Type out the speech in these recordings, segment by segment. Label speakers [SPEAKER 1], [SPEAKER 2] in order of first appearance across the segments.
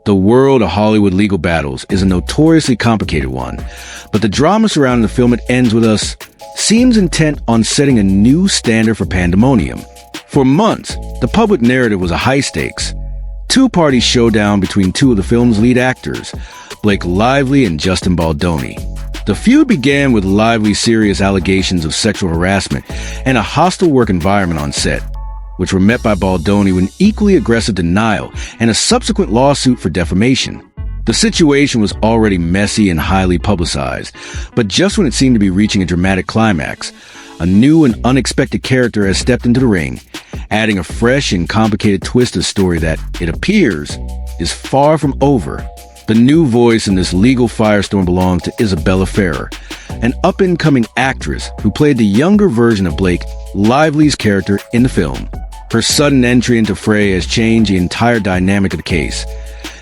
[SPEAKER 1] The world of Hollywood legal battles is a notoriously complicated one, but the drama surrounding the film It Ends With Us seems intent on setting a new standard for pandemonium. For months, the public narrative was a high-stakes, two-party showdown between two of the film's lead actors, Blake Lively and Justin Baldoni. The feud began with Lively's serious allegations of sexual harassment and a hostile work environment on set, which were met by Baldoni with an equally aggressive denial and a subsequent lawsuit for defamation. The situation was already messy and highly publicized, but just when it seemed to be reaching a dramatic climax, a new and unexpected character has stepped into the ring, adding a fresh and complicated twist to the story that, it appears, is far from over. The new voice in this legal firestorm belongs to Isabella Ferrer, an up-and-coming actress who played the younger version of Blake Lively's character in the film. Her sudden entry into fray has changed the entire dynamic of the case,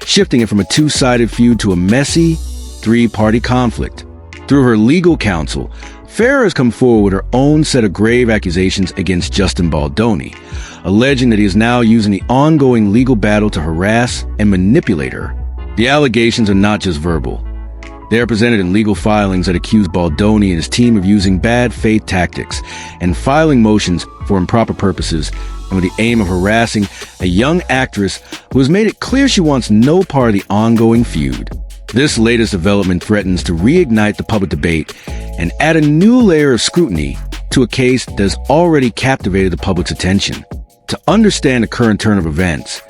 [SPEAKER 1] shifting it from a two-sided feud to a messy, three-party conflict. Through her legal counsel, Ferrer has come forward with her own set of grave accusations against Justin Baldoni, alleging that he is now using the ongoing legal battle to harass and manipulate her. The allegations are not just verbal. They are presented in legal filings that accuse Baldoni and his team of using bad faith tactics and filing motions for improper purposes and with the aim of harassing a young actress who has made it clear she wants no part of the ongoing feud. This latest development threatens to reignite the public debate and add a new layer of scrutiny to a case that has already captivated the public's attention. To understand the current turn of events,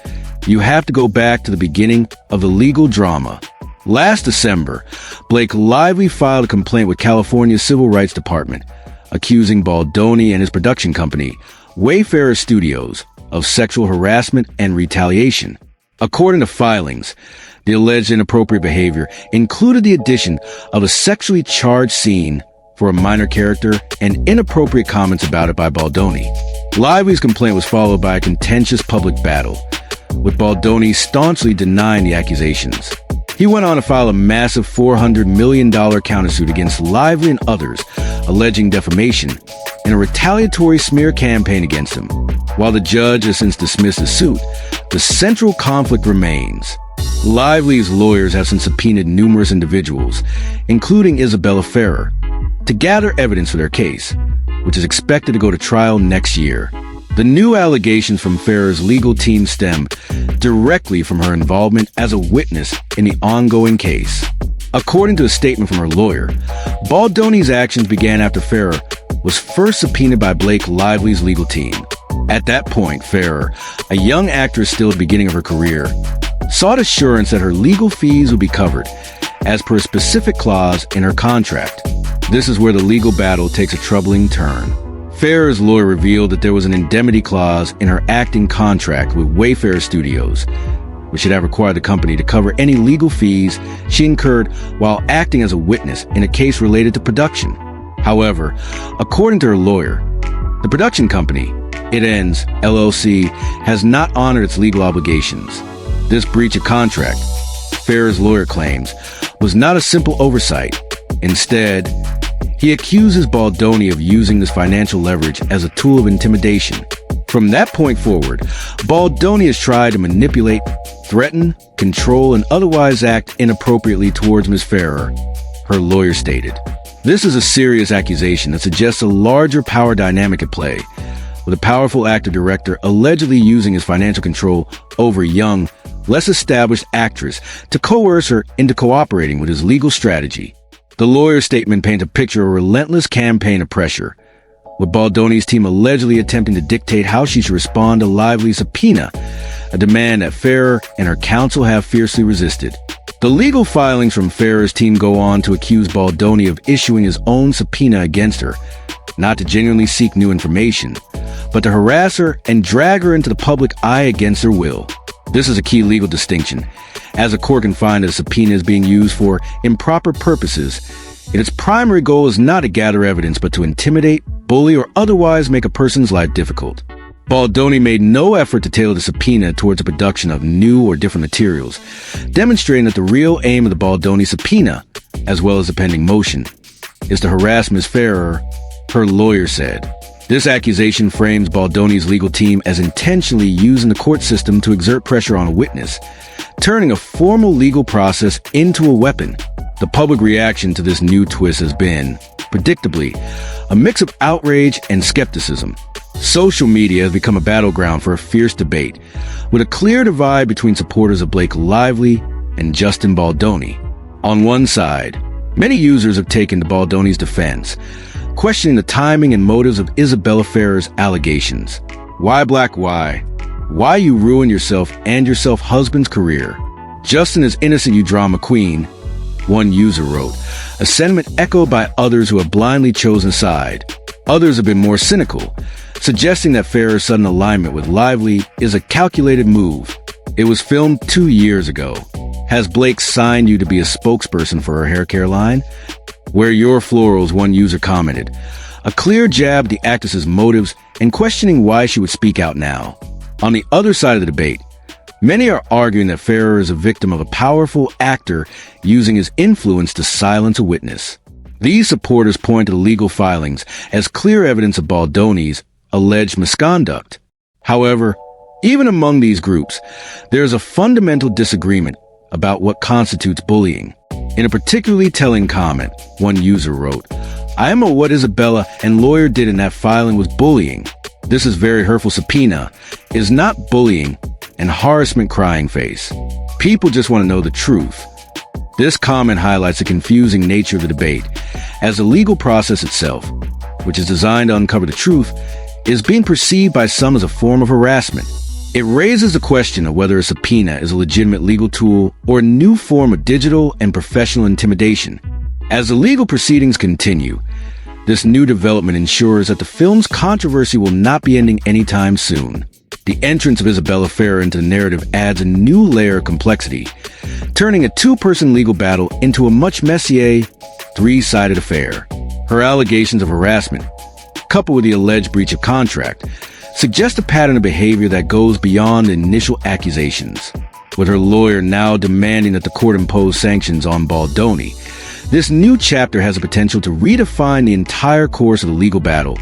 [SPEAKER 1] you have to go back to the beginning of the legal drama. Last December, Blake Lively filed a complaint with California's Civil Rights Department, accusing Baldoni and his production company, Wayfarer Studios, of sexual harassment and retaliation. According to filings, the alleged inappropriate behavior included the addition of a sexually charged scene for a minor character and inappropriate comments about it by Baldoni. Lively's complaint was followed by a contentious public battle, with Baldoni staunchly denying the accusations. He went on to file a massive $400 million countersuit against Lively and others, alleging defamation and a retaliatory smear campaign against him. While the judge has since dismissed the suit, the central conflict remains. Lively's lawyers have since subpoenaed numerous individuals, including Isabella Ferrer, to gather evidence for their case, which is expected to go to trial next year. The new allegations from Ferrer's legal team stem directly from her involvement as a witness in the ongoing case. According to a statement from her lawyer, Baldoni's actions began after Ferrer was first subpoenaed by Blake Lively's legal team. At that point, Ferrer, a young actress still at the beginning of her career, sought assurance that her legal fees would be covered, as per a specific clause in her contract. This is where the legal battle takes a troubling turn. Ferrer's lawyer revealed that there was an indemnity clause in her acting contract with Wayfarer Studios, which should have required the company to cover any legal fees she incurred while acting as a witness in a case related to production. However, according to her lawyer, the production company, It Ends, LLC, has not honored its legal obligations. This breach of contract, Ferrer's lawyer claims, was not a simple oversight. Instead, he accuses Baldoni of using this financial leverage as a tool of intimidation. From that point forward, Baldoni has tried to manipulate, threaten, control, and otherwise act inappropriately towards Ms. Ferrer, her lawyer stated. This is a serious accusation that suggests a larger power dynamic at play, with a powerful actor-director allegedly using his financial control over a young, less established actress to coerce her into cooperating with his legal strategy. The lawyer's statement paints a picture of a relentless campaign of pressure, with Baldoni's team allegedly attempting to dictate how she should respond to Lively's subpoena, a demand that Ferrer and her counsel have fiercely resisted. The legal filings from Ferrer's team go on to accuse Baldoni of issuing his own subpoena against her, not to genuinely seek new information, but to harass her and drag her into the public eye against her will. This is a key legal distinction, as a court can find that a subpoena is being used for improper purposes, and its primary goal is not to gather evidence but to intimidate, bully, or otherwise make a person's life difficult. Baldoni made no effort to tailor the subpoena towards the production of new or different materials, demonstrating that the real aim of the Baldoni subpoena, as well as the pending motion, is to harass Ms. Ferrer, her lawyer said. This accusation frames Baldoni's legal team as intentionally using the court system to exert pressure on a witness, turning a formal legal process into a weapon. The public reaction to this new twist has been, predictably, a mix of outrage and skepticism. Social media has become a battleground for a fierce debate, with a clear divide between supporters of Blake Lively and Justin Baldoni. On one side, many users have taken to Baldoni's defense, questioning the timing and motives of Isabella Ferrer's allegations. Why Black? Why? Why you ruin yourself and your husband's career? Justin is innocent, you drama queen, one user wrote, a sentiment echoed by others who have blindly chosen side. Others have been more cynical, suggesting that Ferrer's sudden alignment with Lively is a calculated move. It was filmed 2 years ago. Has Blake signed you to be a spokesperson for her hair care line? Wear your florals, one user commented. A clear jab at the actress's motives and questioning why she would speak out now. On the other side of the debate, many are arguing that Ferrer is a victim of a powerful actor using his influence to silence a witness. These supporters point to the legal filings as clear evidence of Baldoni's alleged misconduct. However, even among these groups, there is a fundamental disagreement about what constitutes bullying. In a particularly telling comment, one user wrote, "I am what Isabella and lawyer did in that filing was bullying. This is very hurtful subpoena, is not bullying, and harassment crying face. People just want to know the truth." This comment highlights the confusing nature of the debate, as the legal process itself, which is designed to uncover the truth, is being perceived by some as a form of harassment. It raises the question of whether a subpoena is a legitimate legal tool or a new form of digital and professional intimidation. As the legal proceedings continue, this new development ensures that the film's controversy will not be ending anytime soon. The entrance of Isabella Ferrer into the narrative adds a new layer of complexity, turning a two-person legal battle into a much messier, three-sided affair. Her allegations of harassment, coupled with the alleged breach of contract, suggest a pattern of behavior that goes beyond the initial accusations. With her lawyer now demanding that the court impose sanctions on Baldoni, this new chapter has the potential to redefine the entire course of the legal battle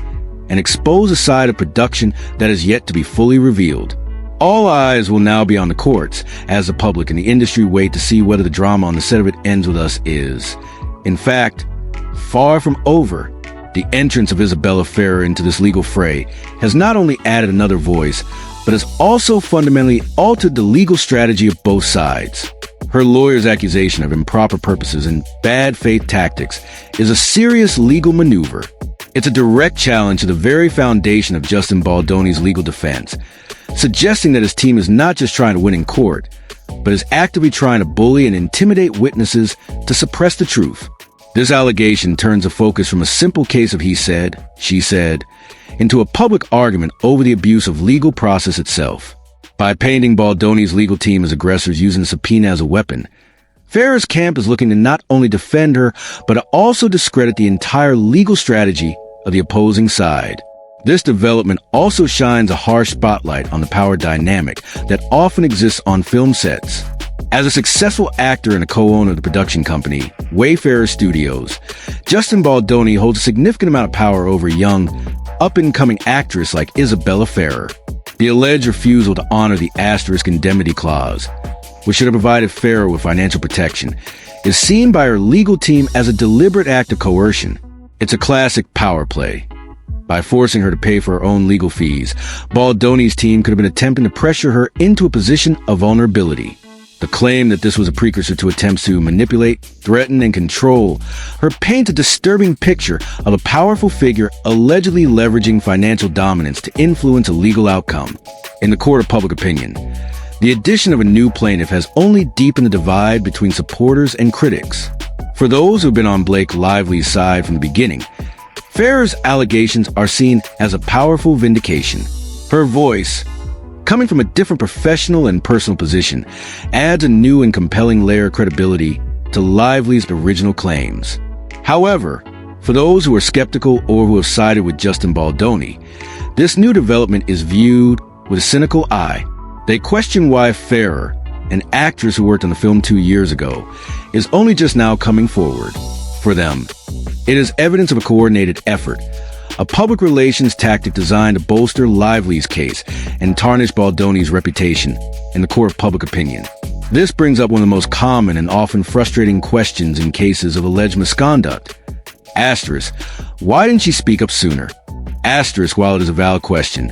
[SPEAKER 1] and expose a side of production that is yet to be fully revealed. All eyes will now be on the courts, as the public and the industry wait to see whether the drama on the set of It Ends With Us is, in fact, far from over. The entrance of Isabella Ferrer into this legal fray has not only added another voice, but has also fundamentally altered the legal strategy of both sides. Her lawyer's accusation of improper purposes and bad faith tactics is a serious legal maneuver. It's a direct challenge to the very foundation of Justin Baldoni's legal defense, suggesting that his team is not just trying to win in court, but is actively trying to bully and intimidate witnesses to suppress the truth. This allegation turns the focus from a simple case of he said, she said, into a public argument over the abuse of legal process itself. By painting Baldoni's legal team as aggressors using the subpoena as a weapon, Ferrer's camp is looking to not only defend her, but to also discredit the entire legal strategy of the opposing side. This development also shines a harsh spotlight on the power dynamic that often exists on film sets. As a successful actor and a co-owner of the production company, Wayfarer Studios, Justin Baldoni holds a significant amount of power over a young, up-and-coming actress like Isabella Ferrer. The alleged refusal to honor the asterisk indemnity clause, which should have provided Ferrer with financial protection, is seen by her legal team as a deliberate act of coercion. It's a classic power play. By forcing her to pay for her own legal fees, Baldoni's team could have been attempting to pressure her into a position of vulnerability. The claim that this was a precursor to attempts to manipulate, threaten, and control her paints a disturbing picture of a powerful figure allegedly leveraging financial dominance to influence a legal outcome. In the court of public opinion, the addition of a new plaintiff has only deepened the divide between supporters and critics. For those who've been on Blake Lively's side from the beginning, Ferrer's allegations are seen as a powerful vindication. Her voice, coming from a different professional and personal position, adds a new and compelling layer of credibility to Lively's original claims. However, for those who are skeptical or who have sided with Justin Baldoni, this new development is viewed with a cynical eye. They question why Ferrer, an actress who worked on the film 2 years ago, is only just now coming forward. For them, it is evidence of a coordinated effort, a public relations tactic designed to bolster Lively's case and tarnish Baldoni's reputation in the court of public opinion. This brings up one of the most common and often frustrating questions in cases of alleged misconduct. Asterisk, why didn't she speak up sooner? Asterisk, while it is a valid question,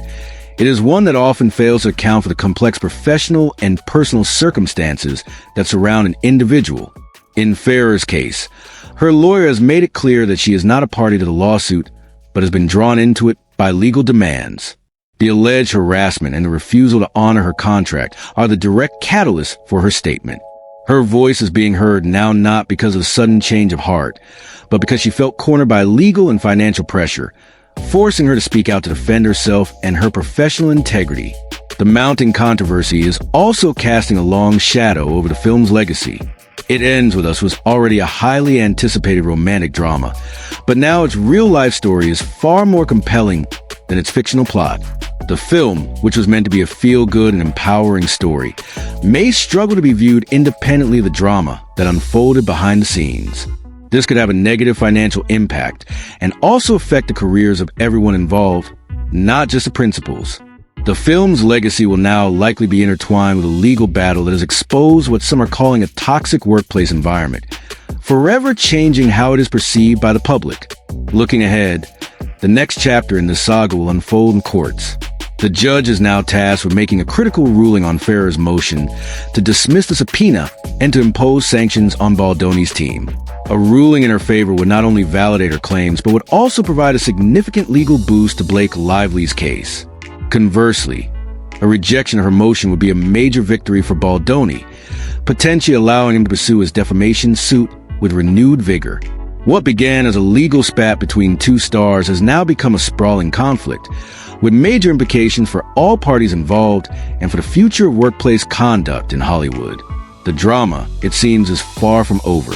[SPEAKER 1] it is one that often fails to account for the complex professional and personal circumstances that surround an individual. In Farrah's case, her lawyer has made it clear that she is not a party to the lawsuit, but has been drawn into it by legal demands. The alleged harassment and the refusal to honor her contract are the direct catalyst for her statement. Her voice is being heard now not because of a sudden change of heart, but because she felt cornered by legal and financial pressure, forcing her to speak out to defend herself and her professional integrity. The mounting controversy is also casting a long shadow over the film's legacy. It ends with us was already a highly anticipated romantic drama, but now its real-life story is far more compelling than its fictional plot. The film, which was meant to be a feel-good and empowering story, may struggle to be viewed independently of the drama that unfolded behind the scenes. This could have a negative financial impact and also affect the careers of everyone involved, not just the principals. The film's legacy will now likely be intertwined with a legal battle that has exposed what some are calling a toxic workplace environment, forever changing how it is perceived by the public. Looking ahead, the next chapter in this saga will unfold in courts. The judge is now tasked with making a critical ruling on Farrah's motion to dismiss the subpoena and to impose sanctions on Baldoni's team. A ruling in her favor would not only validate her claims, but would also provide a significant legal boost to Blake Lively's case. Conversely, a rejection of her motion would be a major victory for Baldoni, potentially allowing him to pursue his defamation suit with renewed vigor. What began as a legal spat between two stars has now become a sprawling conflict, with major implications for all parties involved and for the future of workplace conduct in Hollywood. The drama, it seems, is far from over.